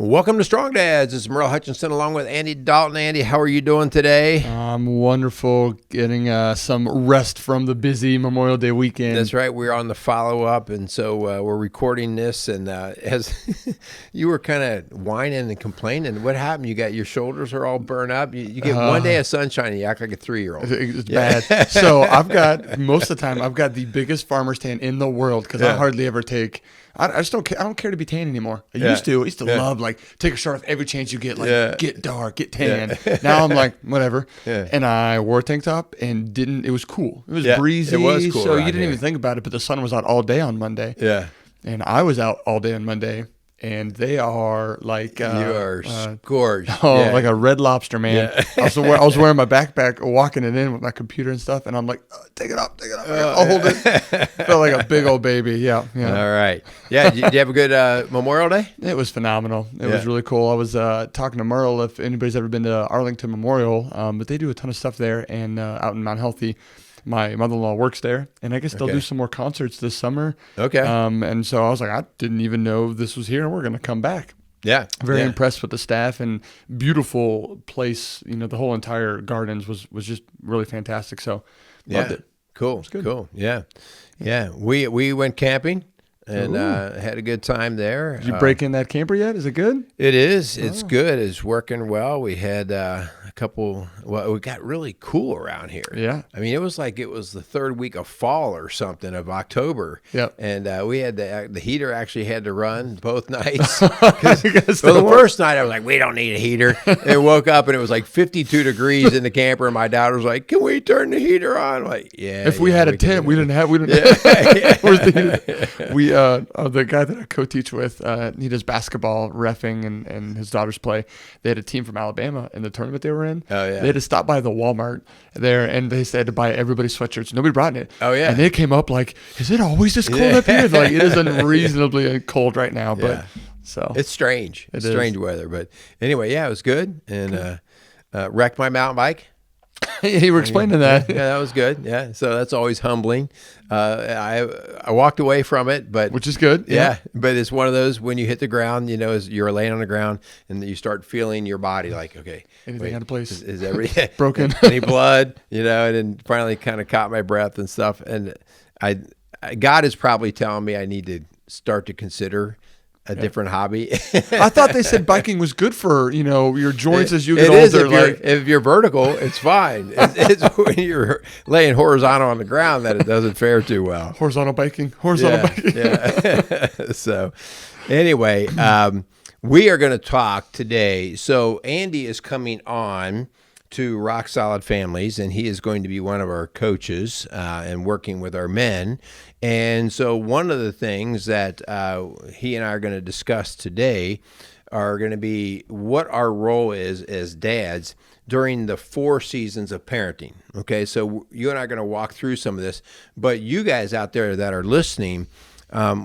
Welcome to Strong Dads. This is Merrill Hutchinson along with Andy Dalton. Andy, how are you doing today? I'm wonderful. Getting some rest from the busy Memorial Day weekend. That's right. We're on the follow-up, and so we're recording this. And as you were kind of whining and complaining, what happened? You got your shoulders are all burned up. You get one day of sunshine, and you act like a 3-year-old. It's bad. So I've got, most of the time, I've got the biggest farmer's tan in the world because I hardly ever take. I just don't care. I don't care to be tan anymore. I used to love take a shirt off every chance you get, get dark, get tan. Now I'm like, whatever. And I wore a tank top and it was cool. It was breezy. It was cool. So you didn't even think about it, but the sun was out all day on Monday. Yeah. And I was out all day on Monday. And they are like you are scorched. Oh, like a red lobster, man. Yeah. I was wearing my backpack, walking it in with my computer and stuff, and I'm like, take it off. I'll hold it. Felt like a big old baby. Yeah. All right. Yeah. Did you have a good Memorial Day? It was phenomenal. It was really cool. I was talking to Merrill, if anybody's ever been to Arlington Memorial, but they do a ton of stuff there, and out in Mount Healthy. My mother-in-law works there, and I guess they'll do some more concerts this summer. Okay. And so I was like, I didn't even know this was here, and we're going to come back. Yeah. Very impressed with the staff, and beautiful place. You know, the whole entire gardens was just really fantastic. So loved it. Cool. It's good. Cool. Yeah. Yeah. We went camping and had a good time there. Did you break in that camper yet? Is it good? It is. It's good. It's working well. We had a couple. Well, it got really cool around here. Yeah. I mean, it was like it was the third week of fall or something of October. Yep. And we had the heater actually had to run both nights. The first night I was like, we don't need a heater. And woke up and it was like 52 degrees in the camper. And my daughter was like, can we turn the heater on? I'm like, yeah. If we had a tent, we didn't have. Where's the heater? The guy that I co-teach with, he does basketball reffing and his daughters play. They had a team from Alabama in the tournament they were in. Oh, yeah. They had to stop by the Walmart there, and they said to buy everybody sweatshirts. Nobody brought it. Oh, yeah. And they came up like, is it always this cold up here? Like, it is unreasonably cold right now. But so it's strange. It's strange weather. But anyway, it was good. And wrecked my mountain bike. You were explaining that. Yeah, that was good. Yeah, so that's always humbling. I walked away from it, but which is good. Yeah, but it's one of those when you hit the ground, you know, as you're laying on the ground, and you start feeling your body like, okay, anything out of place? Is everything broken? Any blood? You know, and then finally kind of caught my breath and stuff. And God is probably telling me I need to start to consider a different hobby. I thought they said biking was good for, your joints as you get older. If you're vertical, it's fine. It's when you're laying horizontal on the ground that it doesn't fare too well. Horizontal biking. Yeah. So anyway, we are going to talk today. So Andy is coming on to Rock Solid Families, and he is going to be one of our coaches and working with our men. And so one of the things that he and I are going to discuss today are going to be what our role is as dads during the 4 seasons of parenting. Okay, so you and I are going to walk through some of this, but you guys out there that are listening,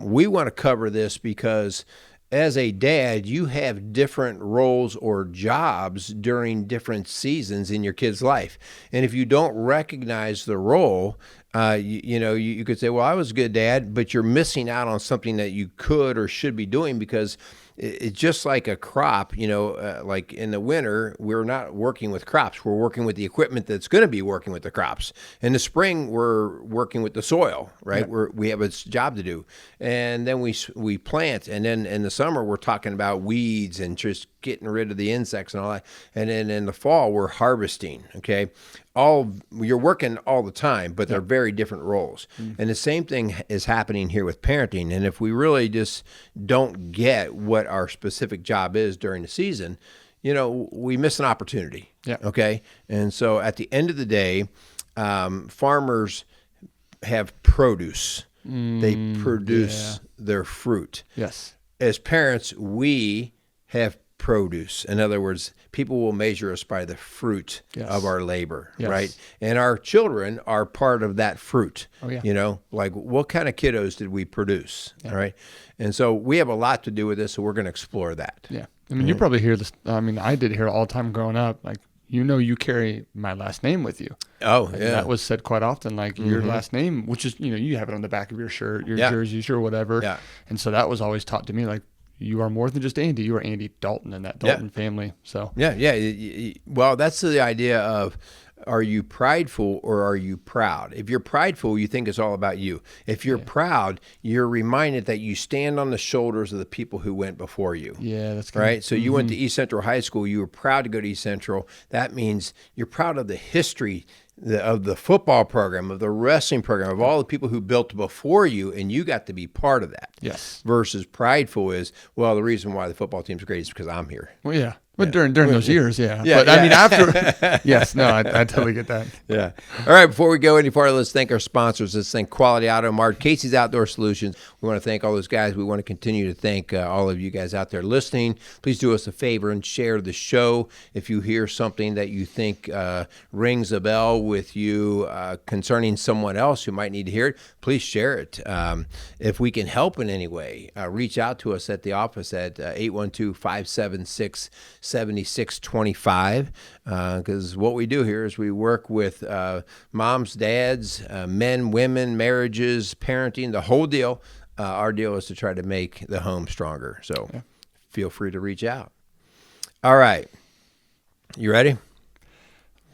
we want to cover this because as a dad, you have different roles or jobs during different seasons in your kid's life. And if you don't recognize the role, you could say, well, I was a good dad, but you're missing out on something that you could or should be doing because it's just like a crop, like in the winter, we're not working with crops. We're working with the equipment that's going to be working with the crops. In the spring, we're working with the soil, right? Yeah. We have a job to do. And then we plant. And then in the summer, we're talking about weeds and just getting rid of the insects and all that. And then in the fall, we're harvesting, okay? You're working all the time, but they're very different roles. Mm-hmm. And the same thing is happening here with parenting. And if we really just don't get what our specific job is during the season, we miss an opportunity. Yeah. Okay. And so at the end of the day, farmers have produce. They produce their fruit. Yes. As parents, we have produce. In other words, people will measure us by the fruit of our labor, right? And our children are part of that fruit. Oh, yeah. Like what kind of kiddos did we produce, all right? And so we have a lot to do with this, so we're going to explore that. Yeah. I mean, you probably hear this. I mean, I did hear all the time growing up, like, you carry my last name with you. Oh, and that was said quite often, like your last name, which is, you have it on the back of your shirt, your jersey, or whatever. Yeah. And so that was always taught to me, like, you are more than just Andy. You are Andy Dalton and that Dalton family. So yeah. Well, that's the idea of, are you prideful or are you proud? If you're prideful, you think it's all about you. If you're proud, you're reminded that you stand on the shoulders of the people who went before you. Yeah, that's good. Right. So you went to East Central High School. You were proud to go to East Central. That means you're proud of the history of the football program, of the wrestling program, of all the people who built before you, and you got to be part of that. Yes. Versus prideful is, well, the reason why the football team's great is because I'm here. Well, yeah. But during those years, I mean, after, yes, no, I totally get that. Yeah. All right. Before we go any farther, let's thank our sponsors. Let's thank Quality Auto Mart, Casey's Outdoor Solutions. We want to thank all those guys. We want to continue to thank all of you guys out there listening. Please do us a favor and share the show. If you hear something that you think rings a bell with you concerning someone else who might need to hear it, please share it. If we can help in any way, reach out to us at the office at 812-576-7625, because what we do here is we work with moms, dads, men, women, marriages, parenting, the whole deal. Our deal is to try to make the home stronger. So feel free to reach out. All right. You ready?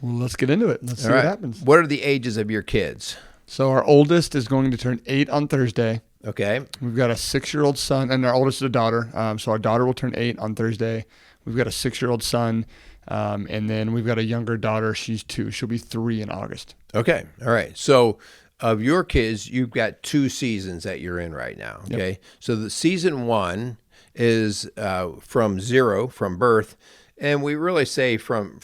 Well, let's get into it. Let's see what happens. What are the ages of your kids? So our oldest is going to turn 8 on Thursday. Okay. We've got a 6-year-old son, and our oldest is a daughter. So our daughter will turn 8 on Thursday. We've got a 6-year-old son, and then we've got a younger daughter. She's 2. She'll be 3 in August. Okay. All right. So of your kids, you've got 2 seasons that you're in right now. Okay. Yep. So the season 1 is from 0, from birth, and we really say from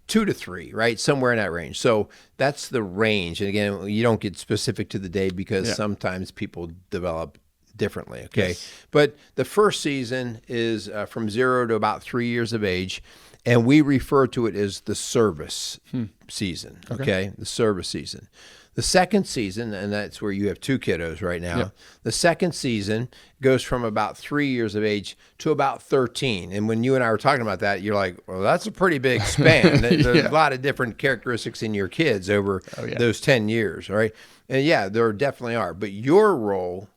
2 to 3, right? Somewhere in that range. So that's the range. And again, you don't get specific to the day because sometimes people develop differently. Okay. Yes. But the first season is from 0 to about 3 years of age. And we refer to it as the service season. Okay. The service season. The second season, and that's where you have 2 kiddos right now. Yep. The second season goes from about 3 years of age to about 13. And when you and I were talking about that, you're like, well, that's a pretty big span. There's a lot of different characteristics in your kids over those 10 years, right? And there definitely are. But your role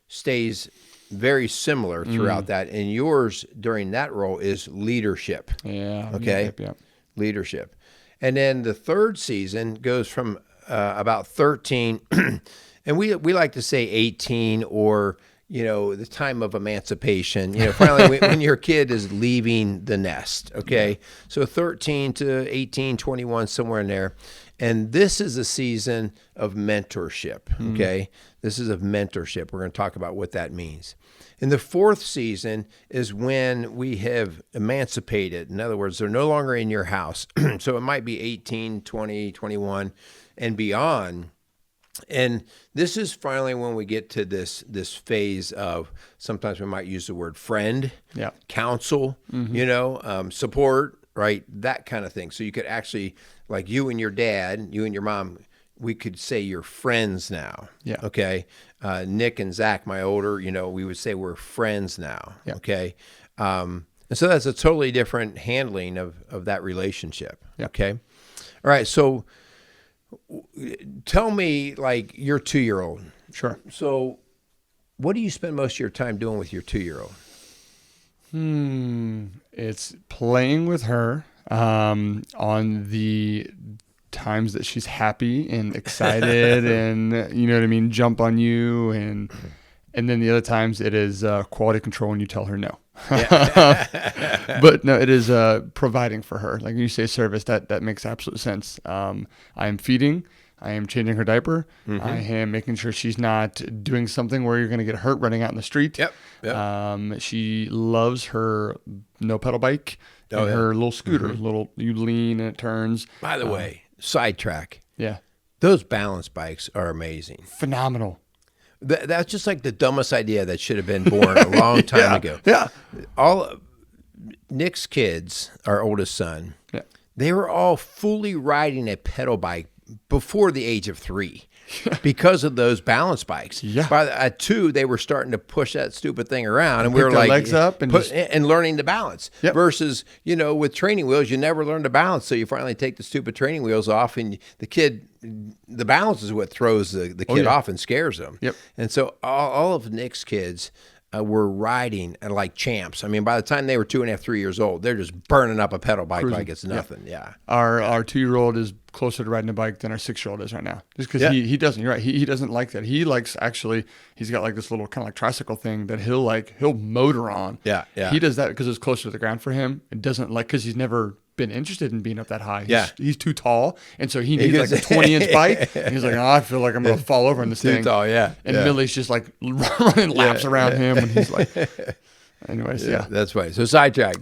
stays very similar throughout that. And yours during that role is leadership. Yeah. Okay? Yep. Leadership. And then the third season goes from about 13, and we like to say 18, or the time of emancipation. Finally when your kid is leaving the nest. Okay, so 13 to 18, 21, somewhere in there, and this is a season of mentorship. Okay, this is of mentorship. We're going to talk about what that means. And the fourth season is when we have emancipated. In other words, they're no longer in your house. So it might be 18, 20, 21, and beyond. And this is finally when we get to this phase of, sometimes we might use the word friend, counsel, support, right? That kind of thing. So you could actually, like you and your dad, you and your mom, we could say you're friends now. Yeah. Okay. Nick and Zach, my older, we would say we're friends now. Yeah. Okay. And so that's a totally different handling of that relationship. Yeah. Okay. All right. So tell me, like, your 2-year-old. Sure. So what do you spend most of your time doing with your 2-year-old? It's playing with her on the times that she's happy and excited and, jump on you. And then the other times it is quality control when you tell her no. But no, it is providing for her. Like you say, service, that makes absolute sense. I am feeding. I am changing her diaper. I am making sure she's not doing something where you're going to get hurt running out in the street. Yep. She loves her no pedal bike and her little scooter. You lean and it turns. By the way, sidetrack. Yeah. Those balance bikes are amazing. Phenomenal. That's just like the dumbest idea that should have been born a long time ago. Yeah. All Nick's kids, our oldest son, they were all fully riding a pedal bike before the age of 3 because of those balance bikes. Yeah. At 2, they were starting to push that stupid thing around, and we were like legs up and learning to balance. Yep. Versus, with training wheels, you never learn to balance, so you finally take the stupid training wheels off, and the balance is what throws the kid off and scares them. Yep. And so all of Nick's kids were riding like champs. I mean, by the time they were 2.5, 3 years old, they're just burning up a pedal bike like it's nothing. Yeah. Our 2-year-old is closer to riding a bike than our 6-year-old is right now. Just because he doesn't, you're right. He doesn't like that. He likes, actually, he's got like this little kind of like tricycle thing that he'll motor on. Yeah. Yeah. He does that because it's closer to the ground for him. It doesn't like, because he's never been interested in being up that high. He's too tall, and so he needs like a 20-inch bike. And he's like, I feel like I'm gonna fall over in this thing. Too tall, yeah. And Millie's just like running laps around him, and he's like, anyways, that's right. So sidetrack.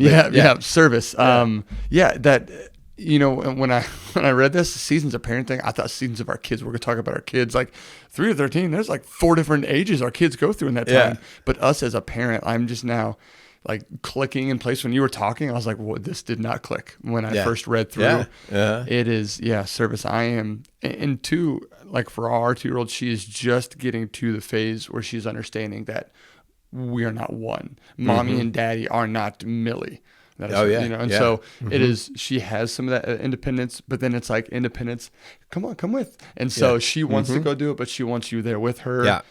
Service. That when I read this seasons of parenting, I thought seasons of our kids. We're gonna talk about our kids, like 3 to 13. There's like 4 different ages our kids go through in that time. But us as a parent, I'm just now like clicking in place. When you were talking, I was like, well, this did not click when I first read through. It is, service. I am, and 2, like for our 2-year-old, she is just getting to the phase where she's understanding that we are not one. Mommy and daddy are not Millie. So it is, she has some of that independence, but then it's like independence, come with. And so she wants to go do it, but she wants you there with her. Yeah.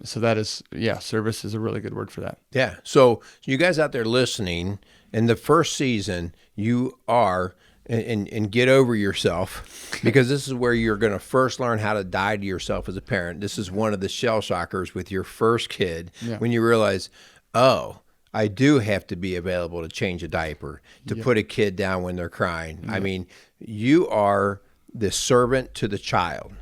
So that is, service is a really good word for that. Yeah. So you guys out there listening, in the first season, you are, and get over yourself, because this is where you're going to first learn how to die to yourself as a parent. This is one of the shell shockers with your first kid, when you realize, I do have to be available to change a diaper, to put a kid down when they're crying. I mean, you are the servant to the child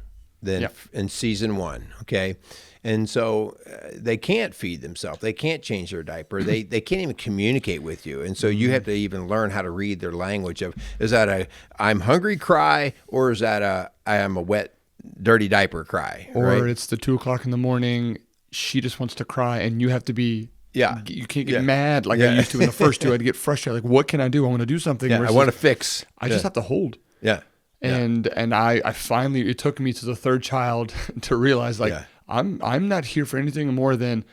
then in season 1, okay? And so they can't feed themselves. They can't change their diaper. They can't even communicate with you. And so you have to even learn how to read their language of, is that a I'm hungry cry, or is that a I am a wet, dirty diaper cry? Or it's the 2:00 in the morning, she just wants to cry, and you have to be, you can't get mad like I used to in the first 2. I'd get frustrated. Like, what can I do? I want to do something. I want to fix. I just have to hold. Yeah. And I finally, it took me to the 3rd child to realize, like, I'm not here for anything more than,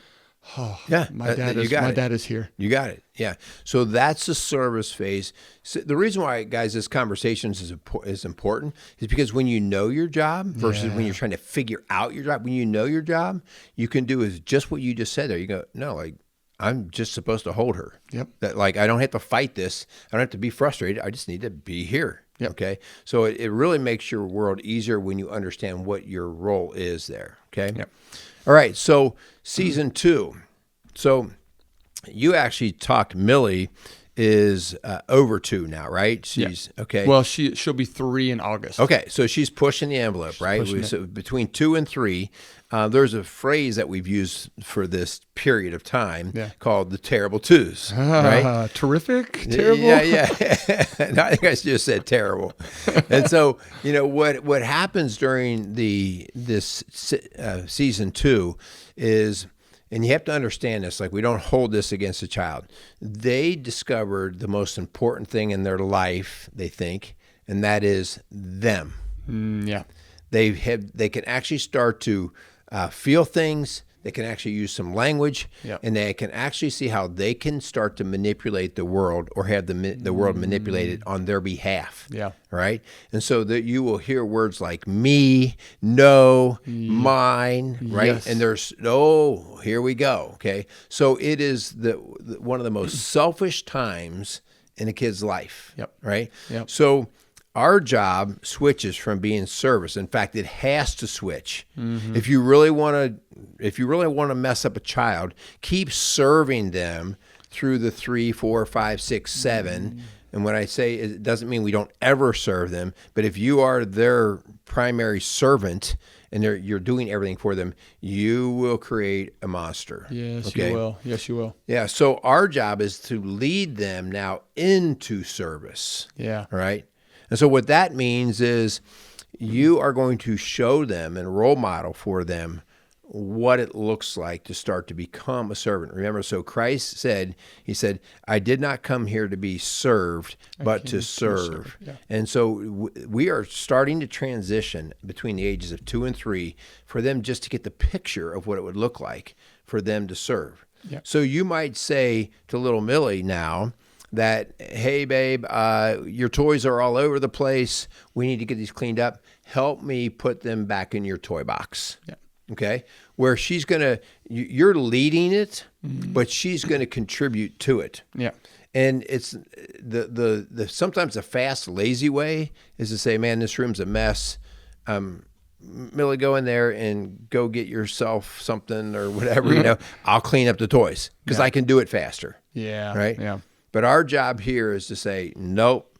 my dad is here. You got it. Yeah. So that's the service phase. So the reason why, guys, this conversation is important is because when you know your job versus when you're trying to figure out your job, when you know your job, you can do is just what you just said there. You go, no, like, I'm just supposed to hold her. Yep. That, like, I don't have to fight this. I don't have to be frustrated. I just need to be here. Yep. Okay. So it really makes your world easier when you understand what your role is there. Okay. Yep. All right. So season 2. So you actually talked, Millie is over 2 now, right? She's okay. Well, she'll be 3 in August. Okay. So she's pushing the envelope, right? So between 2 and 3, there's a phrase that we've used for this period of time called the terrible 2s, right? Terrific? Terrible? Yeah. No, I think I just said terrible. And so, what happens during this season 2 is, and you have to understand this, like, we don't hold this against the child. They discovered the most important thing in their life, they think, and that is them. They can actually start to feel things. They can actually use some language, and they can actually see how they can start to manipulate the world, or have the world manipulated on their behalf. Right? And so that you will hear words like me, no, mine, right? And there's, here we go. Okay. So it is one of the most selfish times in a kid's life. Right? So our job switches from being service. In fact, it has to switch. If you really want to mess up a child, keep serving them through the 3, 4, 5, 6, 7. And when I say it doesn't mean we don't ever serve them, but if you are their primary servant and you're doing everything for them, you will create a monster. Yes, you will. Yes, you will. Yeah. So our job is to lead them now into service. Right. And so what that means is you are going to show them and role model for them what it looks like to start to become a servant. Remember, so Christ said, he said, I did not come here to be served, but to serve. And so we are starting to transition between the ages of 2 and 3 for them just to get the picture of what it would look like for them to serve. So you might say to little Millie now, that, hey, babe, your toys are all over the place. We need to get these cleaned up. Help me put them back in your toy box. Okay? where you're leading it, but she's going to contribute to it. Yeah. And it's the sometimes the fast, lazy way is to say, man, this room's a mess. Millie, go in there and go get yourself something or whatever, I'll clean up the toys because I can do it faster. Yeah. Right. Yeah. But our job here is to say, nope,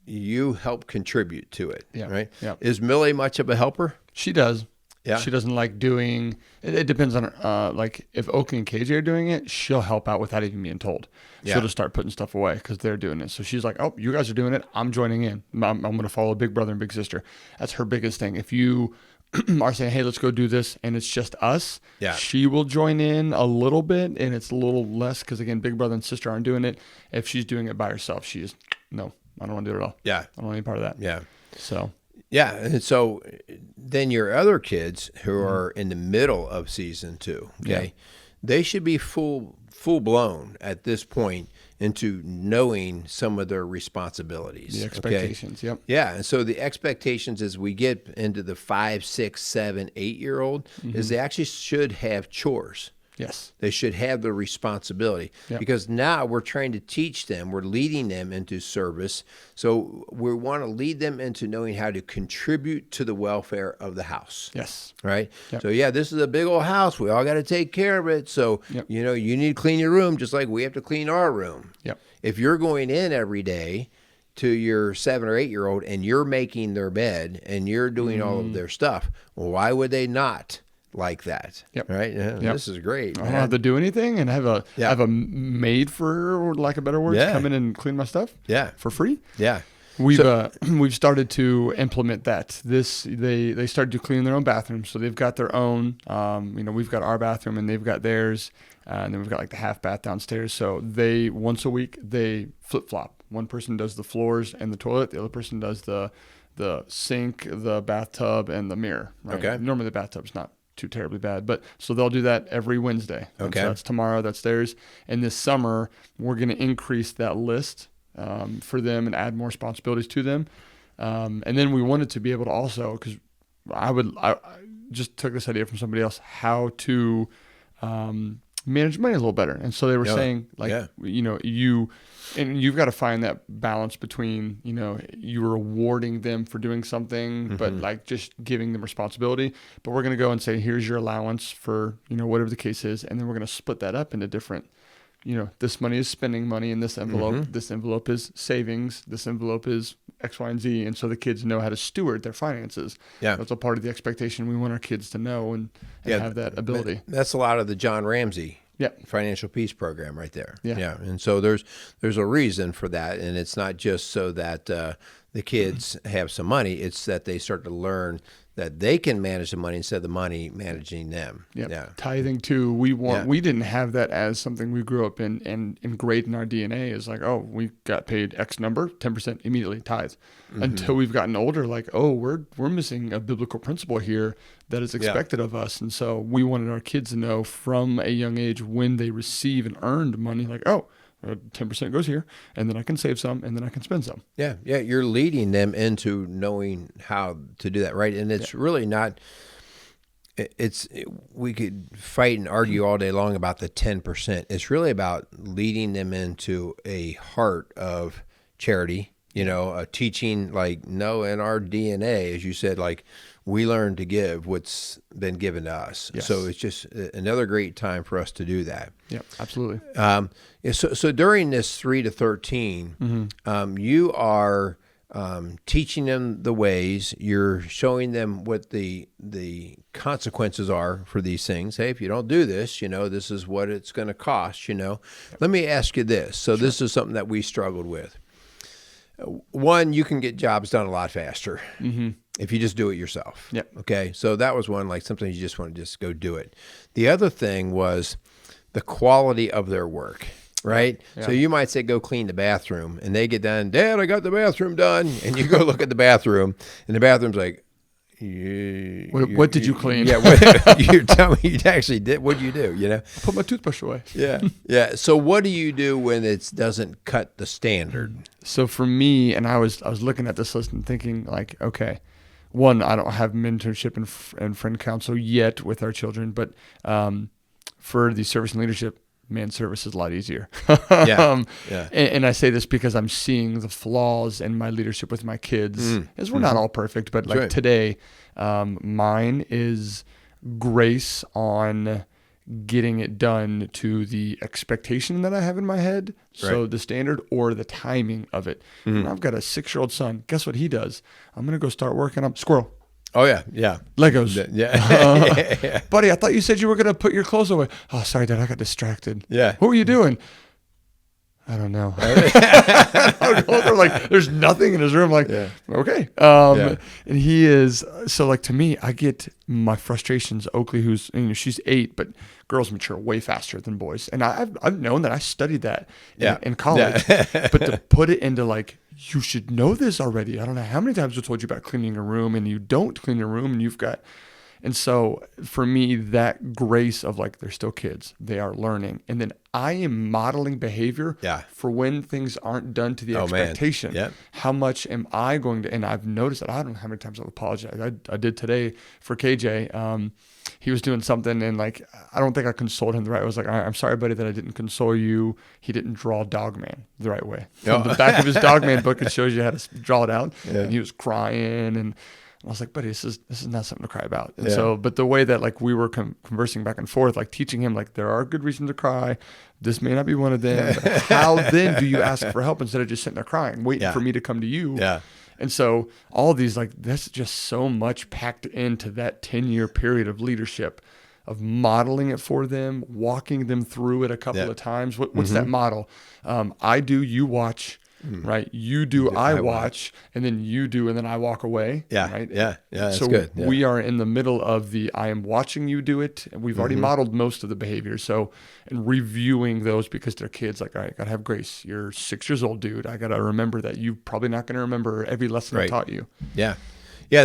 you help contribute to it. Yeah. Right. Yeah. Is Millie much of a helper? She does. Yeah. She doesn't like doing it. Depends on her. Like if Oakley and KJ are doing it, she'll help out without even being told. Yeah. She'll just start putting stuff away because they're doing it. So she's like, "Oh, you guys are doing it. I'm joining in. I'm going to follow big brother and big sister." That's her biggest thing. If you are saying, "Hey, let's go do this," and it's just us, she will join in a little bit, and it's a little less because again, big brother and sister aren't doing it. If she's doing it by herself, she is no. I don't want to do it at all. Yeah. I don't want any part of that. Yeah. So. Yeah, and so then your other kids who are in the middle of season 2, okay, they should be full blown at this point into knowing some of their responsibilities. The expectations, yep. Yeah, and so the expectations as we get into the 5, 6, 7, 8-year-old is they actually should have chores. Yes. They should have the responsibility because now we're trying to teach them, we're leading them into service. So we want to lead them into knowing how to contribute to the welfare of the house. Yes. Right? Yep. So, this is a big old house. We all got to take care of it. So, you need to clean your room just like we have to clean our room. Yep. If you're going in every day to your 7 or 8-year-old and you're making their bed and you're doing all of their stuff, well, why would they not like that? Yep. Right? This is great. I don't have to do anything and have a maid, for lack of better words, come in and clean my stuff. Yeah. For free. Yeah. We've started to implement that. They started to clean their own bathrooms, so they've got their own. We've got our bathroom and they've got theirs, and then we've got like the half bath downstairs. So they once a week they flip flop. One person does the floors and the toilet. The other person does the sink, the bathtub, and the mirror. Right? Okay. Normally the bathtub's not too terribly bad, but so they'll do that every Wednesday. Okay. So that's tomorrow, that's theirs. And this summer we're going to increase that list for them and add more responsibilities to them. And then we wanted to be able to also, because I just took this idea from somebody else, how to manage money a little better. And so they were saying you've got to find that balance between, you rewarding them for doing something, but like just giving them responsibility. But we're going to go and say, here's your allowance for, whatever the case is. And then we're going to split that up into different, this money is spending money in this envelope. This envelope is savings. This envelope is X, Y, and Z. And so the kids know how to steward their finances. Yeah. That's a part of the expectation we want our kids to know and have that ability. That's a lot of the John Ramsey financial peace program right there. Yeah. And so there's a reason for that. And it's not just so that the kids have some money. It's that they start to learn that they can manage the money instead of the money managing them. Yep. Yeah. Tithing too. We didn't have that as something we grew up in and ingrained in our DNA is like, oh, we got paid X number, 10% immediately tithe. Until we've gotten older, like, oh, we're missing a biblical principle here that is expected of us. And so we wanted our kids to know from a young age when they receive and earned money, like, oh, 10% goes here, and then I can save some, and then I can spend some. Yeah. You're leading them into knowing how to do that, right? And it's really not. We could fight and argue all day long about the 10%. It's really about leading them into a heart of charity. A teaching like in our DNA, as you said, like we learn to give what's been given to us. Yes. So it's just another great time for us to do that. Yeah, absolutely. So during this 3 to 13, you are teaching them the ways. You're showing them what the consequences are for these things. Hey, if you don't do this, this is what it's going to cost. Let me ask you this. So this is something that we struggled with. One, you can get jobs done a lot faster if you just do it yourself. Yep. Okay. So that was one, like sometimes you just want to just go do it. The other thing was the quality of their work, right? Yeah. So you might say, go clean the bathroom, and they get done. Dad, I got the bathroom done. And you go look at the bathroom, and the bathroom's like, what did you clean? Yeah, you tell me you actually did. What did you do? I put my toothbrush away. Yeah. So what do you do when it doesn't cut the standard? So for me, and I was looking at this list and thinking like, okay, one, I don't have mentorship and friend counsel yet with our children, but for the service and leadership, man, service is a lot easier. And I say this because I'm seeing the flaws in my leadership with my kids, as we're not all perfect, but like today, mine is grace on getting it done to the expectation that I have in my head. So the standard or the timing of it. And I've got a 6-year-old son. Guess what he does? I'm going to go start working on squirrel. Oh, yeah. Yeah. Legos. Buddy, I thought you said you were going to put your clothes away. Oh, sorry, Dad. I got distracted. Yeah. What were you doing? I don't know. Like, there's nothing in his room. Like, okay. And he is, so like to me, I get my frustrations. Oakley, who's, she's 8, but girls mature way faster than boys. And I've known that. I studied that in college. But to put it into like, you should know this already. I don't know how many times I told you about cleaning your room and you don't clean your room and you've got. And so for me, that grace of like, they're still kids, they are learning. And then I am modeling behavior for when things aren't done to the expectation. How much am I going to, and I've noticed that I don't know how many times I've apologized. I did today for KJ. He was doing something and like, I don't think I consoled him the right way. I was like, I'm sorry, buddy, that I didn't console you. He didn't draw Dogman the right way. From the back of his Dogman book, it shows you how to draw it out. And he was crying and I was like, buddy, this is not something to cry about. And so, but the way that like we were conversing back and forth, like teaching him, like there are good reasons to cry. This may not be one of them. But how then do you ask for help instead of just sitting there crying, waiting for me to come to you? And so all of these, like, that's just so much packed into that 10-year period of leadership, of modeling it for them, walking them through it a couple of times. What's that model? I do, you watch. Right. You do, I watch, and then you do, and then I walk away. Right. That's so good. We are in the middle of the, I am watching you do it. And we've already modeled most of the behaviors. So, and reviewing those because they're kids, like, all right, I got to have grace. You're 6 years old, dude. I got to remember that you're probably not going to remember every lesson I taught you. Yeah,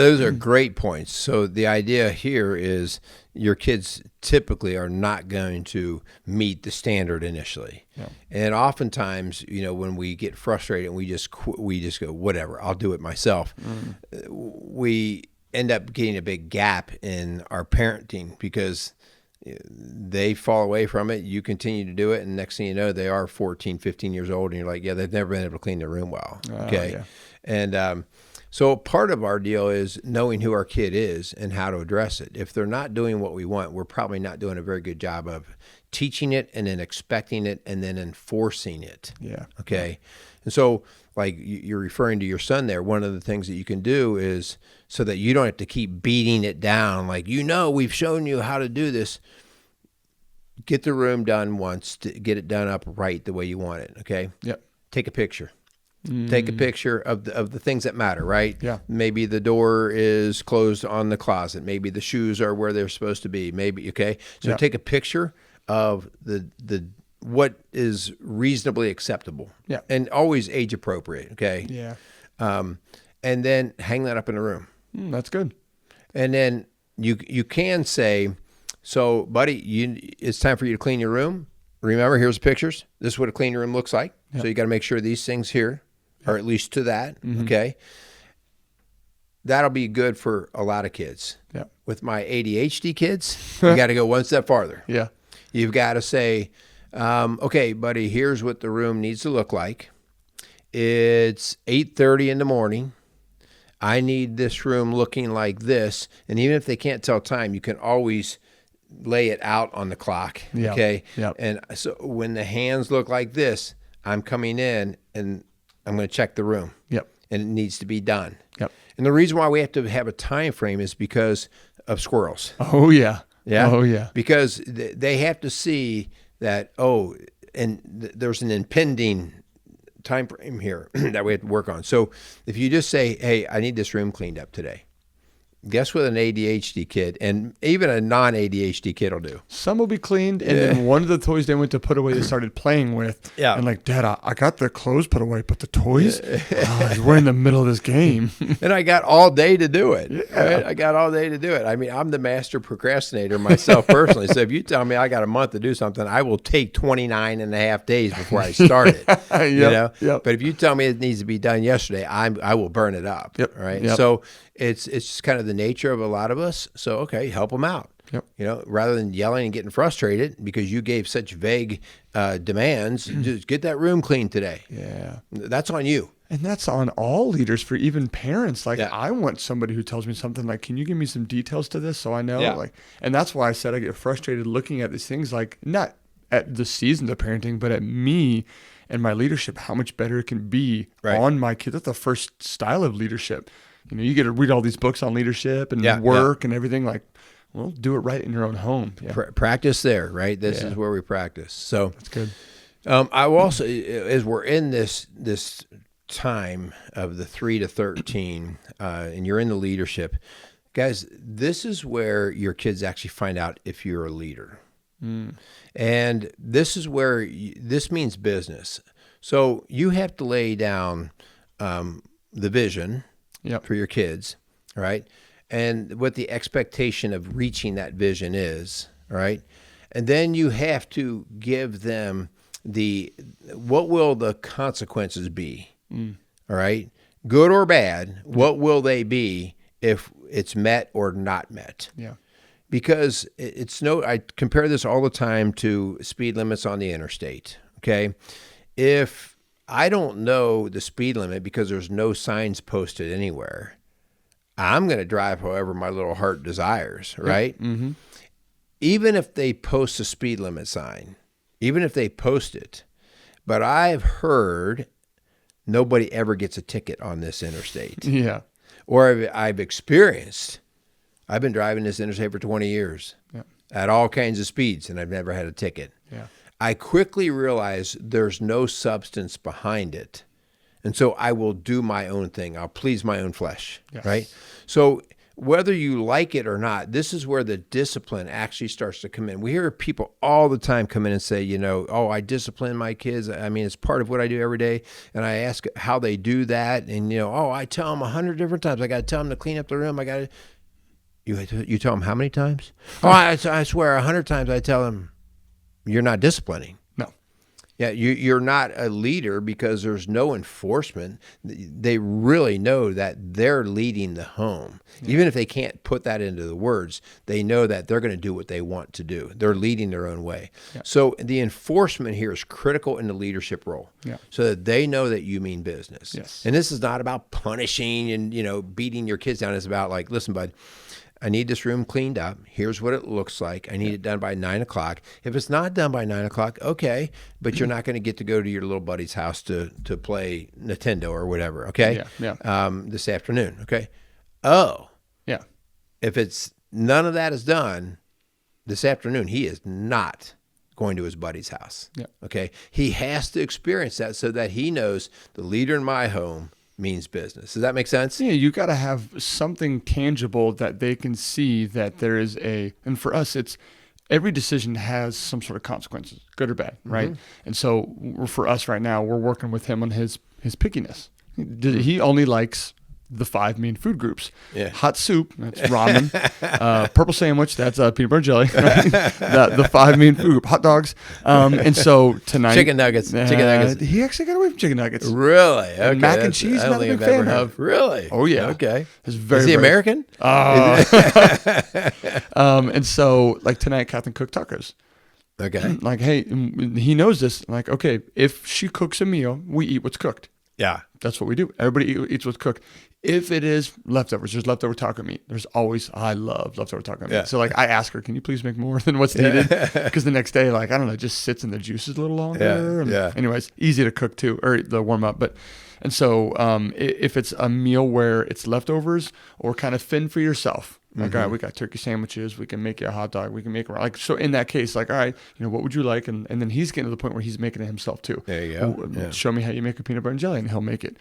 those are great points. So the idea here is your kids typically are not going to meet the standard initially. And oftentimes, when we get frustrated and we just go, whatever, I'll do it myself. We end up getting a big gap in our parenting because they fall away from it. You continue to do it. And next thing you know, they are 14, 15 years old. And you're like, they've never been able to clean their room well. And, so part of our deal is knowing who our kid is and how to address it. If they're not doing what we want, we're probably not doing a very good job of teaching it and then expecting it and then enforcing it. Okay. And so like you're referring to your son there, one of the things that you can do is so that you don't have to keep beating it down. Like, we've shown you how to do this. Get the room done once to get it done up right the way you want it. Okay. Take a picture. Take a picture of the things that matter, right? Maybe the door is closed on the closet. Maybe the shoes are where they're supposed to be. Maybe, okay? So take a picture of the what is reasonably acceptable. And always age appropriate, okay? And then hang that up in the room. That's good. And then you can say, so buddy, it's time for you to clean your room. Remember, here's the pictures. This is what a clean room looks like. So you got to make sure these things here, or at least to that, okay? That'll be good for a lot of kids. With my ADHD kids, you got to go one step farther. You've got to say, okay, buddy, here's what the room needs to look like. It's 8:30 in the morning. I need this room looking like this. And even if they can't tell time, you can always lay it out on the clock, okay? And so when the hands look like this, I'm coming in and I'm going to check the room. And it needs to be done. And the reason why we have to have a time frame is because of squirrels. Because they have to see that, and there's an impending time frame here that we have to work on. So if you just say, hey, I need this room cleaned up today. Guess what an ADHD kid and even a non-ADHD kid will do? Some will be cleaned, and then one of the toys they went to put away, they started playing with. And like, Dad, I got the clothes put away, but the toys? We're in the middle of this game. And I got all day to do it. Right? I got all day to do it. I mean, I'm the master procrastinator myself personally. So if you tell me I got a month to do something, I will take 29 and a half days before I start it. You know? But if you tell me it needs to be done yesterday, I will burn it up. Right? So it's just kind of the nature of a lot of us. So, okay, help them out. Yep. Rather than yelling and getting frustrated because you gave such vague demands, just get that room clean today. Yeah. That's on you. And that's on all leaders, for even parents. Like, I want somebody who tells me something like, can you give me some details to this so I know? Yeah. And that's why I said I get frustrated looking at these things, like not at the seasons of parenting, but at me and my leadership, how much better it can be on my kids. That's the first style of leadership. You get to read all these books on leadership and work and everything. Like, well, do it right in your own home. Yeah. Practice there, right? This is where we practice. So that's good. I will also, as we're in this time of the 3 to 13, and you're in the leadership, guys, this is where your kids actually find out if you're a leader. And this is where this means business. So you have to lay down the vision for your kids, right? And what the expectation of reaching that vision is, right? And then you have to give them what will the consequences be, all right? Good or bad, what will they be if it's met or not met? Yeah. Because I compare this all the time to speed limits on the interstate, okay? If I don't know the speed limit because there's no signs posted anywhere, I'm going to drive however my little heart desires, right? Mm-hmm. Even if they post a speed limit sign, even if they post it, but I've heard nobody ever gets a ticket on this interstate. Yeah. Or I've experienced, I've been driving this interstate for 20 years at all kinds of speeds, and I've never had a ticket. Yeah. I quickly realized there's no substance behind it. And so I will do my own thing. I'll please my own flesh, right? So whether you like it or not, this is where the discipline actually starts to come in. We hear people all the time come in and say, I discipline my kids. I mean, it's part of what I do every day. And I ask how they do that. And, I tell them 100 different times. I got to tell them to clean up the room. You tell them how many times? I swear 100 times I tell them, you're not disciplining. Yeah, you're not a leader because there's no enforcement. They really know that they're leading the home. Yeah. Even if they can't put that into the words, they know that they're going to do what they want to do. They're leading their own way. Yeah. So the enforcement here is critical in the leadership role, so that they know that you mean business. Yes. And this is not about punishing and beating your kids down. It's about like, listen, bud, I need this room cleaned up. Here's what it looks like. I need it done by 9 o'clock. If it's not done by 9 o'clock, okay, but you're not going to get to go to your little buddy's house to play Nintendo or whatever, okay? This afternoon, okay? Oh. Yeah. If it's none of that is done this afternoon, he is not going to his buddy's house, okay? He has to experience that so that he knows the leader in my home means business. Does that make sense? Yeah, you got to have something tangible that they can see that there is and for us, it's every decision has some sort of consequences, good or bad, right? And so for us right now, we're working with him on his pickiness. He only likes the 5 main food groups. Yeah. Hot soup, that's ramen. Purple sandwich, that's peanut butter and jelly. Right? the 5 main food group. Hot dogs. And so tonight... Chicken nuggets. He actually got away from chicken nuggets. Really? Okay. And mac and cheese, not a big fan of. Really? Oh, yeah. Okay. Is he American? And so, like tonight, Catherine cooked tacos. Okay. Like, hey, he knows this. Like, okay, if she cooks a meal, we eat what's cooked. Yeah. That's what we do. Everybody eats what's cooked. If it is leftovers, there's leftover taco meat. I love leftover taco meat. So like I ask her, can you please make more than what's needed? Because the next day, like, I don't know, it just sits in the juices a little longer. Anyways, easy to cook too, or the warm up. And so if it's a meal where it's leftovers or kind of fend for yourself, like, all right, we got turkey sandwiches, we can make you a hot dog, we can make like, so in that case, like, all right, what would you like? And then he's getting to the point where he's making it himself too. There you go. Show me how you make a peanut butter and jelly, and he'll make it.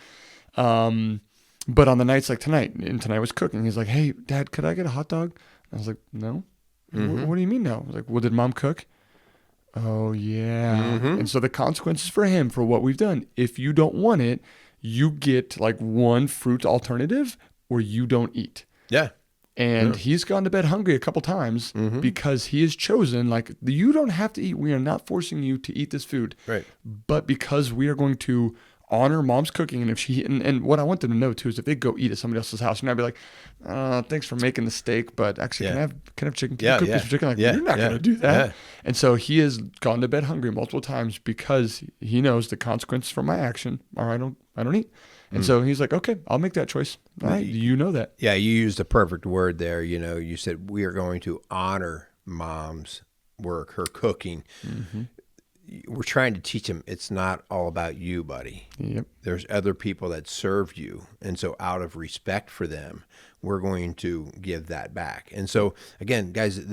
But on the nights like tonight, and tonight was cooking, he's like, hey, Dad, could I get a hot dog? I was like, no. What do you mean no? I was like, well, did Mom cook? Oh, yeah. And so the consequences for him for what we've done, if you don't want it, you get like one fruit alternative or you don't eat. Yeah. And he's gone to bed hungry a couple times because he has chosen, like, you don't have to eat. We are not forcing you to eat this food. Right. But because we are going to honor mom's cooking. And if and what I want them to know too is if they go eat at somebody else's house, you're not be like, thanks for making the steak, but actually can I have chicken? Can you cook this chicken? Like, you're not going to do that. Yeah. And so he has gone to bed hungry multiple times because he knows the consequences for my action are I don't eat. And so he's like, okay, I'll make that choice. All right, you know that. Yeah, you used the perfect word there. You said we are going to honor mom's work, her cooking. Mm-hmm. We're trying to teach them it's not all about you, buddy. Yep. There's other people that served you. And so out of respect for them, we're going to give that back. And so, again, guys,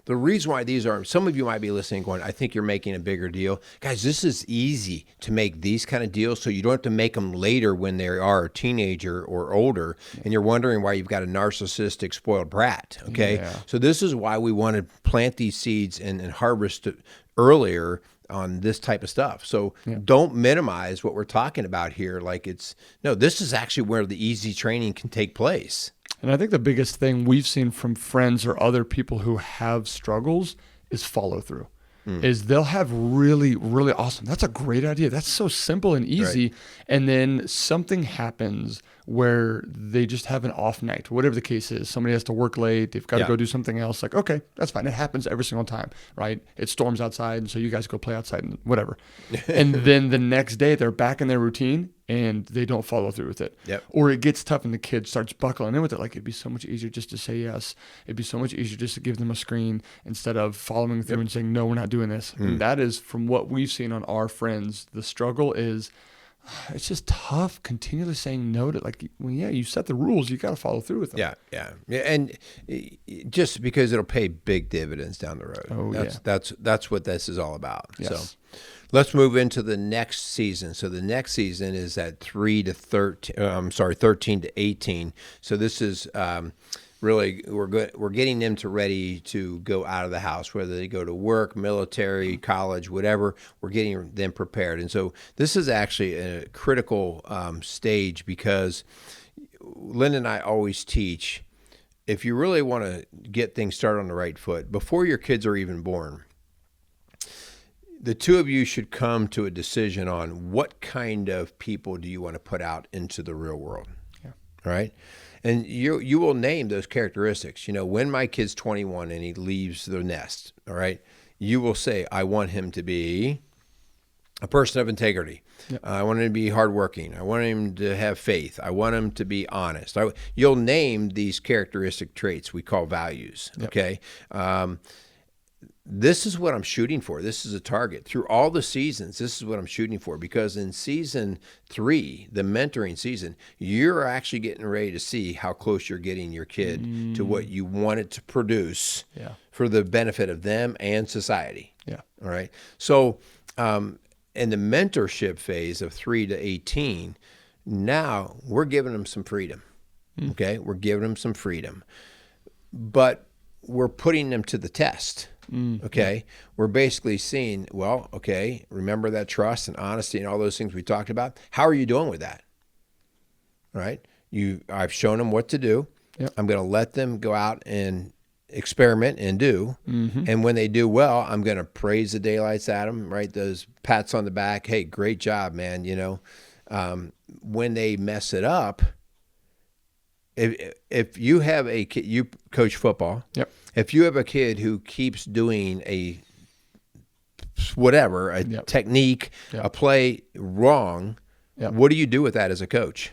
the reason why these are, some of you might be listening going, I think you're making a bigger deal. Guys, this is easy to make these kind of deals so you don't have to make them later when they are a teenager or older and you're wondering why you've got a narcissistic, spoiled brat, okay? Yeah. So this is why we want to plant these seeds and harvest it earlier on this type of stuff. So don't minimize what we're talking about here. Like this is actually where the easy training can take place. And I think the biggest thing we've seen from friends or other people who have struggles is follow through. Is they'll have really, really awesome. That's a great idea. That's so simple and easy. Right. And then something happens where they just have an off night, whatever the case is. Somebody has to work late. They've got to go do something else. Like, okay, that's fine. It happens every single time, right? It storms outside, and so you guys go play outside and whatever. And then the next day they're back in their routine and they don't follow through with it. Yep. Or it gets tough and the kid starts buckling in with it. Like, it'd be so much easier just to say yes. It'd be so much easier just to give them a screen instead of following through and saying, no, we're not doing this. And that is, from what we've seen on our friends, the struggle is, it's just tough continually saying no to, like, when you set the rules, you got to follow through with them. Yeah. And just because it'll pay big dividends down the road. That's what this is all about. Yes. So let's move into the next season. So the next season is at 13 to 18. So this is really, we're getting them ready to go out of the house, whether they go to work, military, college, whatever. We're getting them prepared. And so this is actually a critical stage because Lynn and I always teach, if you really want to get things started on the right foot, before your kids are even born, the two of you should come to a decision on what kind of people do you want to put out into the real world. Yeah. All right? And you will name those characteristics. When my kid's 21 and he leaves the nest, all right, you will say, I want him to be a person of integrity. Yep. I want him to be hardworking. I want him to have faith. I want him to be honest. You'll name these characteristic traits we call values, okay? This is what I'm shooting for. This is a target. Through all the seasons, this is what I'm shooting for, because in season 3, the mentoring season, you're actually getting ready to see how close you're getting your kid to what you want it to produce for the benefit of them and society. Yeah. All right. So in the mentorship phase of 3 to 18, now we're giving them some freedom. Okay. We're giving them some freedom, but we're putting them to the test. Okay. We're basically seeing, well, okay, remember that trust and honesty and all those things we talked about. How are you doing with that? All right. I've shown them what to do. Yep. I'm going to let them go out and experiment and do. And when they do well, I'm going to praise the daylights at them, right? Those pats on the back. Hey, great job, man. When they mess it up, if you have a kid, you coach football. Yep. If you have a kid who keeps doing a technique, a play wrong, what do you do with that as a coach?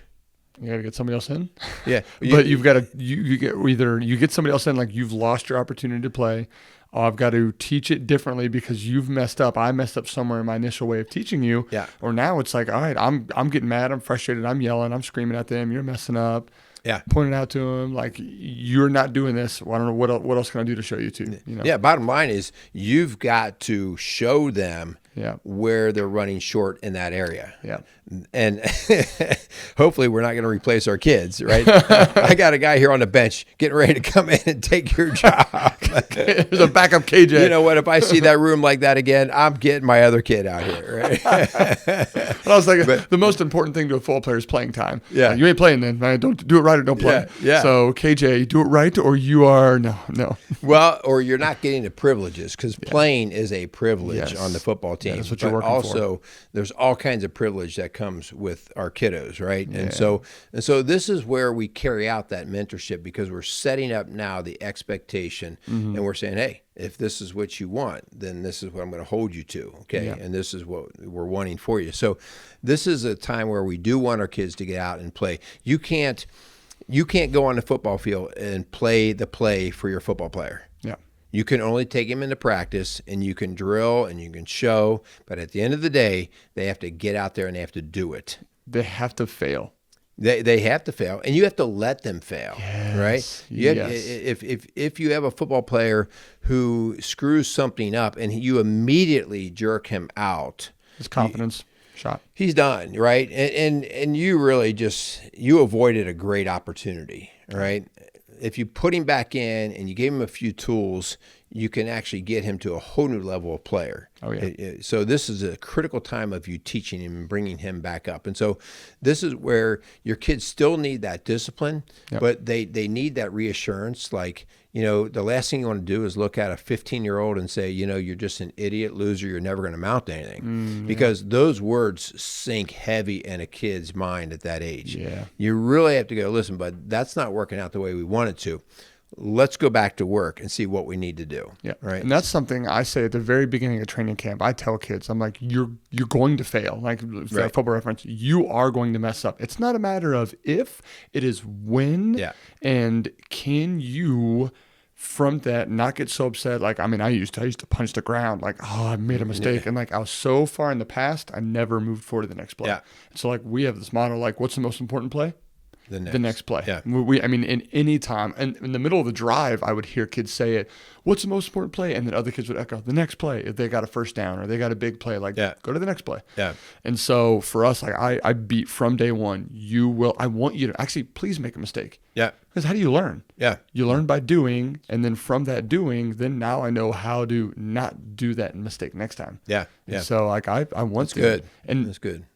You got to get somebody else in. Yeah. But you've got to, you get somebody else in, like you've lost your opportunity to play. I've got to teach it differently because you've messed up. I messed up somewhere in my initial way of teaching you. Yeah. Or now it's like, all right, I'm getting mad. I'm frustrated. I'm yelling. I'm screaming at them. You're messing up. Yeah, pointing out to them, like, you're not doing this. Well, I don't know what else can I do to show you to. Yeah, bottom line is you've got to show them where they're running short in that area. Yeah. And hopefully we're not going to replace our kids, right? I got a guy here on the bench getting ready to come in and take your job. There's a backup KJ. You know what? If I see that room like that again, I'm getting my other kid out here, right? But I was thinking, the most important thing to a football player is playing time. Yeah. You ain't playing then. Right? Don't do it right or don't play. Yeah. So KJ, do it right or you are no. Well, or you're not getting the privileges, because playing is a privilege on the football team. team. that's what you're but working also, there's all kinds of privilege that comes with our kiddos, right? And so this is where we carry out that mentorship, because we're setting up now the expectation, and we're saying, hey, if this is what you want, then this is what I'm going to hold you to, okay? Yeah. And this is what we're wanting for you. So this is a time where we do want our kids to get out and play. You can't go on the football field and play the play for your football player. Yeah. You can only take him into practice, and you can drill and you can show, but at the end of the day, they have to get out there and they have to do it. They have to fail. They have to fail, and you have to let them fail, right? If you have a football player who screws something up and you immediately jerk him out, his confidence shot. He's done, right? And you really you avoided a great opportunity, right? If you put him back in and you gave him a few tools, you can actually get him to a whole new level of player. Oh, yeah. So this is a critical time of you teaching him and bringing him back up. And so this is where your kids still need that discipline, but they need that reassurance. Like, the last thing you want to do is look at a 15-year-old and say, you're just an idiot, loser, you're never going to amount to anything. Because those words sink heavy in a kid's mind at that age. Yeah. You really have to go, listen, bud, that's not working out the way we want it to. Let's go back to work and see what we need to do. Yeah. Right. And that's something I say at the very beginning of training camp. I tell kids, I'm like, you're going to fail. Like Football Reference, you are going to mess up. It's not a matter of if, it is when. Yeah. And can you, from that, not get so upset? Like, I used to punch the ground, like, oh, I made a mistake. And like, I was so far in the past, I never moved forward to the next play. Yeah. So like, we have this motto, like, what's the most important play? The next play. Yeah. In any time, and in the middle of the drive, I would hear kids say it, what's the most important play? And then other kids would echo, the next play. If they got a first down or they got a big play, like, go to the next play. Yeah. And so for us, like, I beat from day one, I want you to actually, please make a mistake. Yeah. Because how do you learn? Yeah. You learn by doing, and then from that doing, then now I know how to not do that mistake next time. Yeah. Yeah. And so like, I want That's to. good. And that's good.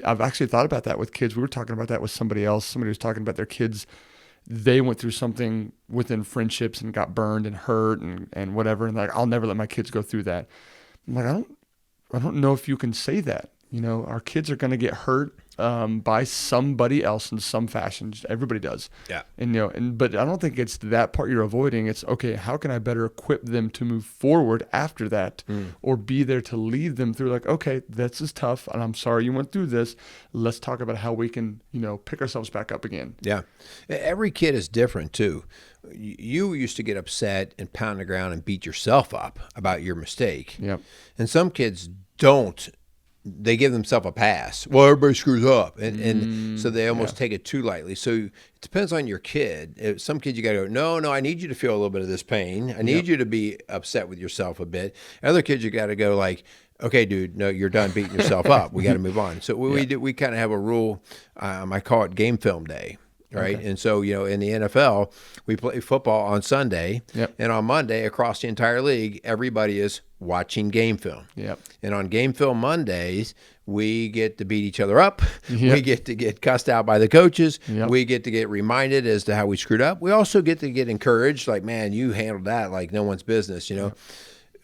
I've actually thought about that with kids. We were talking about that with somebody else. Somebody was talking about their kids. They went through something within friendships and got burned and hurt and whatever. And like, I'll never let my kids go through that. I'm like, I don't know if you can say that. Our kids are going to get hurt by somebody else in some fashion. Everybody does. Yeah. But I don't think it's that part you're avoiding. It's, okay, how can I better equip them to move forward after that, or be there to lead them through, like, okay, this is tough and I'm sorry you went through this. Let's talk about how we can, pick ourselves back up again. Yeah. Every kid is different too. You used to get upset and pound the ground and beat yourself up about your mistake. Yep. And some kids don't. They give themselves a pass. Well, everybody screws up. And so they almost take it too lightly. So it depends on your kid. Some kids, you got to go, no, I need you to feel a litof bit of this pain. I need you to be upset with yourself a bit. Other kids, you got to go like, okay, dude, no, you're done beating yourself up. We got to move on. So we kind of have a rule. I call it game film day. Right. Okay. And so, in the NFL, we play football on Sunday. Yep. And on Monday, across the entire league, everybody is watching game film. Yep. And on game film Mondays, we get to beat each other up. Yep. We get to get cussed out by the coaches. Yep. We get to get reminded as to how we screwed up. We also get to get encouraged, like, man, you handled that like no one's business, Yep.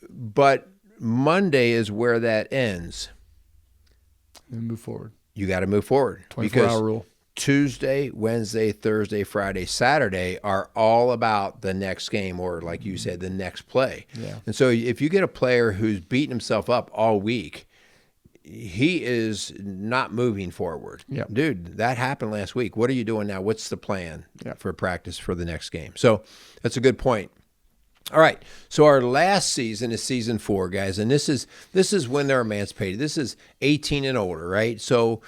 But Monday is where that ends. And move forward. You got to move forward. 24-hour rule. Tuesday, Wednesday, Thursday, Friday, Saturday are all about the next game, or like you said, the next play. Yeah. And so if you get a player who's beating himself up all week, he is not moving forward. Yep. Dude, that happened last week. What are you doing now? What's the plan for practice for the next game? So that's a good point. All right. So our last season is season 4, guys, and this is when they're emancipated. This is 18 and older, right? So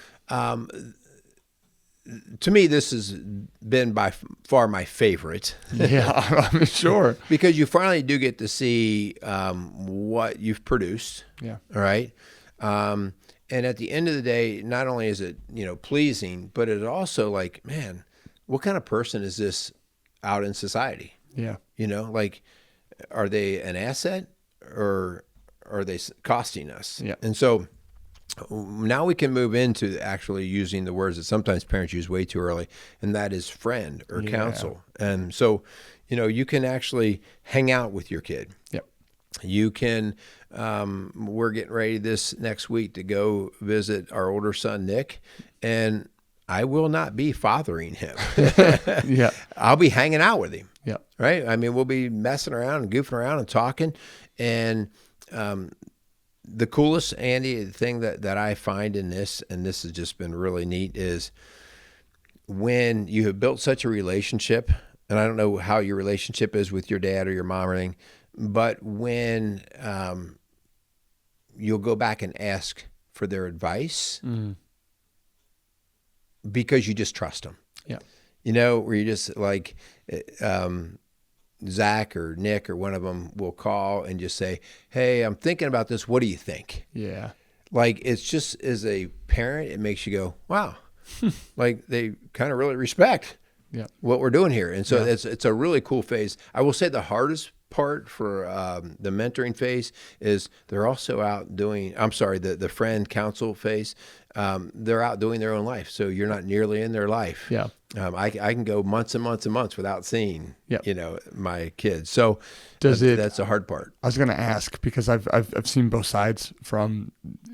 to me, this has been by far my favorite. Yeah, I'm sure. Because you finally do get to see what you've produced. Yeah. All right. And at the end of the day, not only is it, pleasing, but it's also like, man, what kind of person is this out in society? Yeah. Like, are they an asset or are they costing us? Yeah. And so now we can move into actually using the words that sometimes parents use way too early, and that is friend or counsel. And so, you can actually hang out with your kid. Yep. You can, we're getting ready this next week to go visit our older son, Nick, and I will not be fathering him. Yeah. I'll be hanging out with him. Yeah. Right. I mean, we'll be messing around and goofing around and talking. And the coolest, Andy, thing that I find in this, and this has just been really neat, is when you have built such a relationship, and I don't know how your relationship is with your dad or your mom or anything, but when you'll go back and ask for their advice because you just trust them. Yeah. You know, where you just like Zach or Nick or one of them will call and just say, hey, I'm thinking about this. What do you think? Yeah. Like, it's just, as a parent, it makes you go, wow. Like, they kind of really respect what we're doing here. And so it's a really cool phase. I will say the hardest part for the mentoring phase is they're also out doing, the friend counsel phase. They're out doing their own life. So you're not nearly in their life. Yeah. I can go months and months and months without seeing, my kids. So that's the hard part. I was going to ask, because I've seen both sides from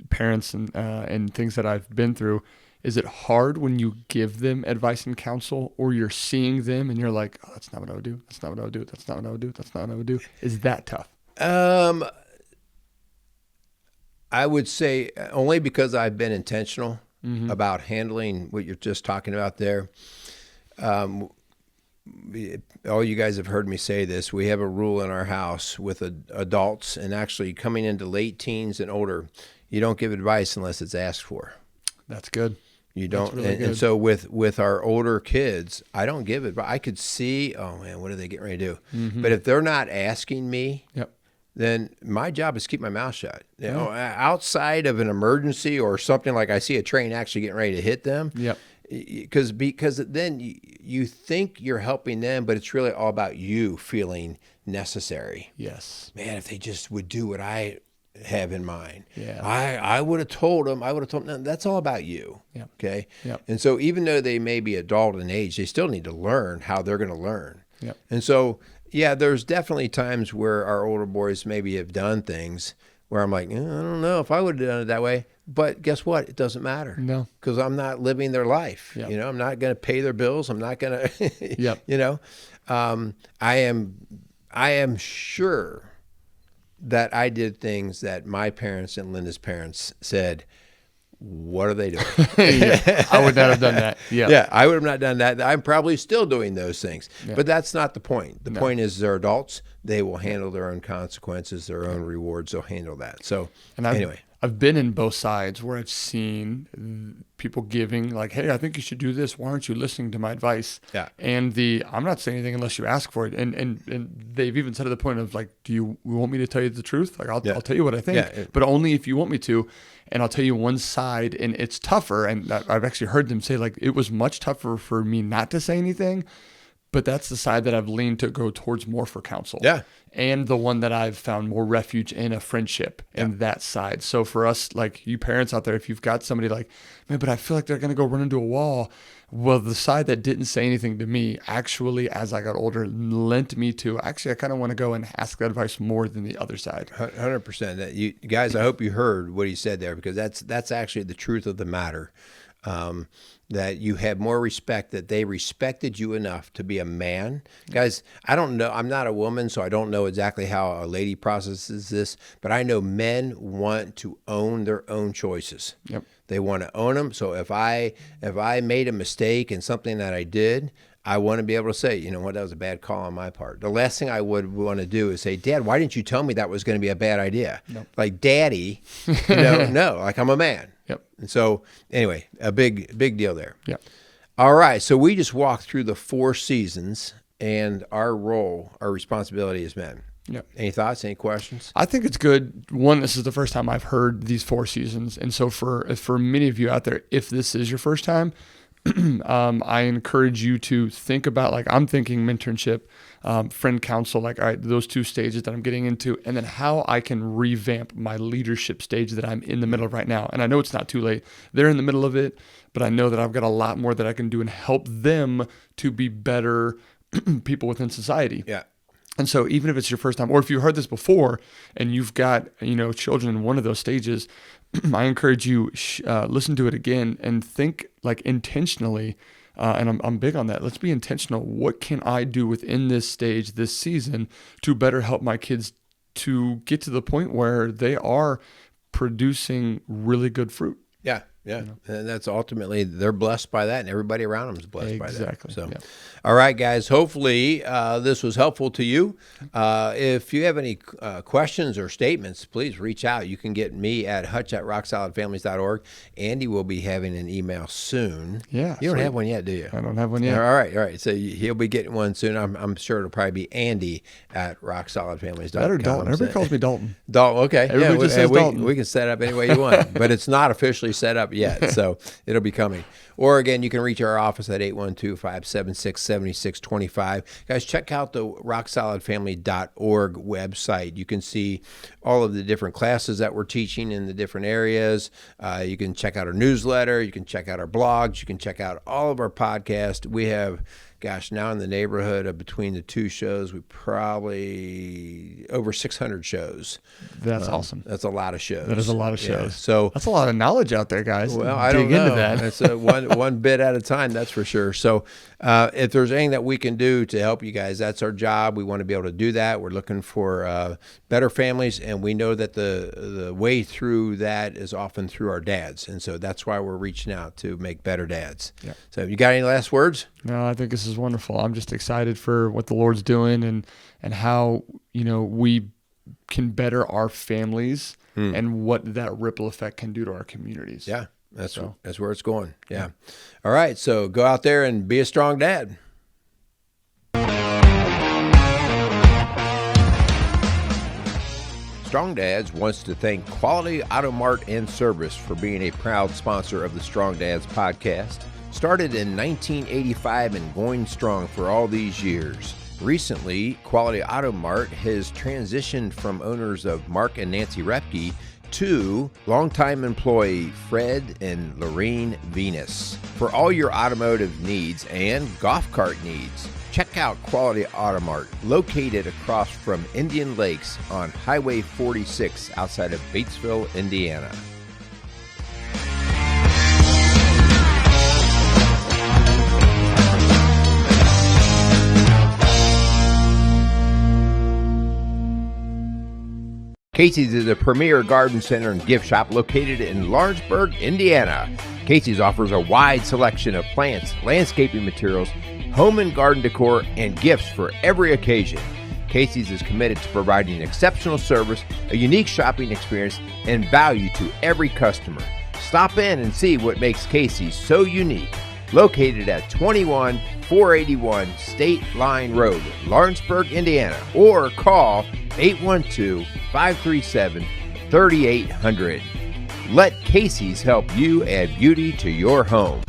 parents and things that I've been through. Is it hard when you give them advice and counsel, or you're seeing them and you're like, oh, that's not what I would do. That's not what I would do. That's not what I would do. That's not what I would do. Is that tough? I would say only because I've been intentional about handling what you're just talking about there. All you guys have heard me say this. We have a rule in our house with adults, and actually coming into late teens and older, you don't give advice unless it's asked for. That's good. You don't, really and so with our older kids, I don't give it. But I could see, oh man, what are they getting ready to do? But if they're not asking me, then my job is keep my mouth shut. You know, outside of an emergency or something, like I see a train actually getting ready to hit them. Because then you think you're helping them, but it's really all about you feeling necessary. Yes, man, if they just would do what I have in mind. Yeah. I would have told them. No, that's all about you. Yeah. Okay. Yeah. And so even though they may be adult in age, they still need to learn how they're going to learn. Yeah. And so, there's definitely times where our older boys maybe have done things where I'm like, I don't know if I would have done it that way. But guess what? It doesn't matter. No. Because I'm not living their life. Yep. You know, I'm not going to pay their bills. I'm not going to, you know, I am sure that I did things that my parents and Linda's parents said, what are they doing? I would not have done that. Yeah, I would have not done that. I'm probably still doing those things. But that's not the point. The point is they're adults. They will handle their own consequences, their own rewards. They'll handle that. So anyway. I've been in both sides where I've seen people giving like, hey, I think you should do this. Why aren't you listening to my advice? Yeah. And I'm not saying anything unless you ask for it. And they've even said to the point of like, do you want me to tell you the truth? Like, I'll tell you what I think, but only if you want me to. And I'll tell you one side, and it's tougher. And I've actually heard them say like, it was much tougher for me not to say anything. But that's the side that I've leaned to go towards more for counsel. Yeah. And the one that I've found more refuge in a friendship in that side. So for us, like you parents out there, if you've got somebody like, man, but I feel like they're going to go run into a wall. Well, the side that didn't say anything to me actually, as I got older, lent me to, actually, I kind of want to go and ask that advice more than the other side. 100%. You guys, I hope you heard what he said there, because that's actually the truth of the matter. That you have more respect, that they respected you enough to be a man. Guys, I don't know. I'm not a woman, so I don't know exactly how a lady processes this, but I know men want to own their own choices. Yep. They want to own them. So if I made a mistake in something that I did, I want to be able to say, you know what, that was a bad call on my part. The last thing I would want to do is say, Dad, why didn't you tell me that was going to be a bad idea? Nope. Like, Daddy, no, like I'm a man. Yep. And so anyway, a big deal there. Yeah. All right. So we just walked through the 4 seasons and our role, our responsibility as men. Yep. Any thoughts? Any questions? I think it's good. One, this is the first time I've heard these 4 seasons. And so for many of you out there, if this is your first time, I encourage you to think about, like I'm thinking mentorship, friend counsel, like, all right, those 2 stages that I'm getting into, and then how I can revamp my leadership stage that I'm in the middle of right now. And I know it's not too late. They're in the middle of it, but I know that I've got a lot more that I can do and help them to be better people within society. Yeah. And so even if it's your first time, or if you heard this before and you've got, children in one of those stages, I encourage you, listen to it again and think like intentionally. And I'm big on that. Let's be intentional. What can I do within this stage, this season, to better help my kids to get to the point where they are producing really good fruit? Yeah. And that's ultimately, they're blessed by that, and everybody around them is blessed by that. Exactly. So, all right, guys, hopefully this was helpful to you. If you have any questions or statements, please reach out. You can get me at hutch@rocksolidfamilies.org. Andy will be having an email soon. Yeah. You don't have one yet, do you? I don't have one yet. All right. So he'll be getting one soon. I'm sure it'll probably be Andy@rocksolidfamilies.com. Better Dalton. Everybody calls me Dalton. Dalton, okay. Everybody just says Dalton. We can set up any way you want, but it's not officially set up yet, so it'll be coming. Or again, you can reach our office at 812-576-7625. Guys, check out the rocksolidfamily.org website. You can see all of the different classes that we're teaching in the different areas. You can check out our newsletter. You can check out our blogs. You can check out all of our podcasts. We have, now in the neighborhood of between the two shows, we probably over 600 shows. That's awesome. That's a lot of shows. That is a lot of shows. Yeah. So that's a lot of knowledge out there, guys. Well, I don't know. Dig into that. It's one bit at a time, that's for sure. So if there's anything that we can do to help you guys, that's our job. We want to be able to do that. We're looking for better families, and we know that the way through that is often through our dads. And so that's why we're reaching out to make better dads. Yeah. So you got any last words? No, I think this is wonderful. I'm just excited for what the Lord's doing and how, we can better our families and what that ripple effect can do to our communities. Yeah, that's where it's going. Yeah. All right, so go out there and be a strong dad. Strong Dads wants to thank Quality Auto Mart and Service for being a proud sponsor of the Strong Dads podcast. Started in 1985 and going strong for all these years. Recently, Quality Auto Mart has transitioned from owners of Mark and Nancy Repke to longtime employee Fred and Lorraine Venus. For all your automotive needs and golf cart needs, check out Quality Auto Mart, located across from Indian Lakes on Highway 46 outside of Batesville, Indiana. Casey's is a premier garden center and gift shop located in Lawrenceburg, Indiana. Casey's offers a wide selection of plants, landscaping materials, home and garden decor, and gifts for every occasion. Casey's is committed to providing exceptional service, a unique shopping experience, and value to every customer. Stop in and see what makes Casey's so unique. Located at 21481 State Line Road, Lawrenceburg, Indiana, or call 812-537-3800. Let Casey's help you add beauty to your home.